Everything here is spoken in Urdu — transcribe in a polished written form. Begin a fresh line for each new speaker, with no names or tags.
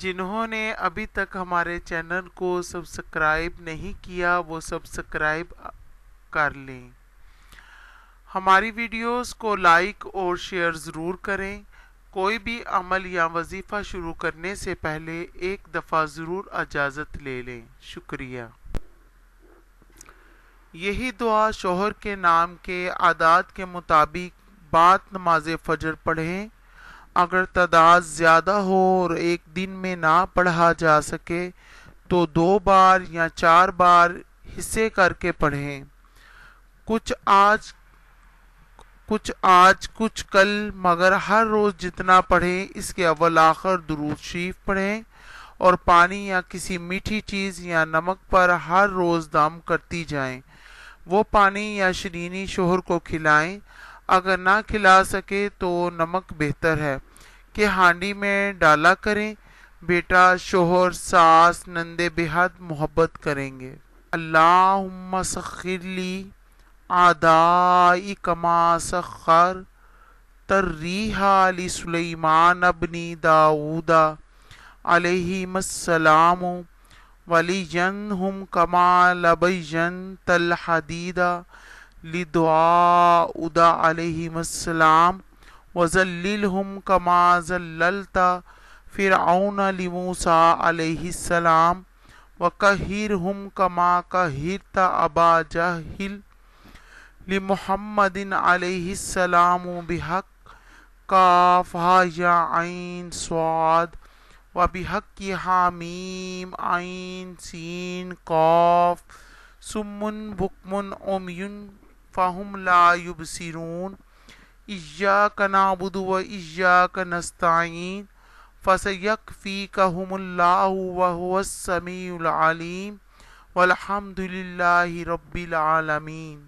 جنہوں نے ابھی تک ہمارے چینل کو سبسکرائب نہیں کیا وہ سبسکرائب کر لیں۔ ہماری ویڈیوز کو لائک اور شیئر ضرور کریں۔ کوئی بھی عمل یا وظیفہ شروع کرنے سے پہلے ایک دفعہ ضرور اجازت لے لیں۔ شکریہ۔ یہی دعا شوہر کے نام کے عادات کے مطابق بعد نماز فجر پڑھیں۔ اگر تعداد زیادہ ہو اور ایک دن میں نہ پڑھا جا سکے تو 2 بار یا 4 بار حصے کر کے پڑھیں، کچھ آج کچھ کل، مگر ہر روز جتنا پڑھیں۔ اس کے اول آخر درود شریف پڑھیں اور پانی یا کسی میٹھی چیز یا نمک پر ہر روز دم کرتی جائیں۔ وہ پانی یا شیرینی شوہر کو کھلائیں۔ اگر نہ کھلا سکے تو نمک بہتر ہے کہ ہانڈی میں ڈالا کریں۔ بیٹا، شوہر، ساس، نندے بہت محبت کریں گے۔ اللہم سخر لی اعدائی کما سخر الریح لسلیمان ابن داود علیہم السلام ولینہم کما لبینت الحدید لداود علیہ السلام وذللہم کما ذللت فرعون لموسیٰ علیہ السلام وقہرہم کما قہرت ابا جہل لمحمد علیہ السلام بحق کاف یا عین صاد وبحق حامیم عین سین قاف صم بکم عمی فہم لا یبصرون ایاک نعبد و ایاک نستعین فسیکفیکہم اللہ وہو السمیع العلیم والحمد للہ رب العالمین۔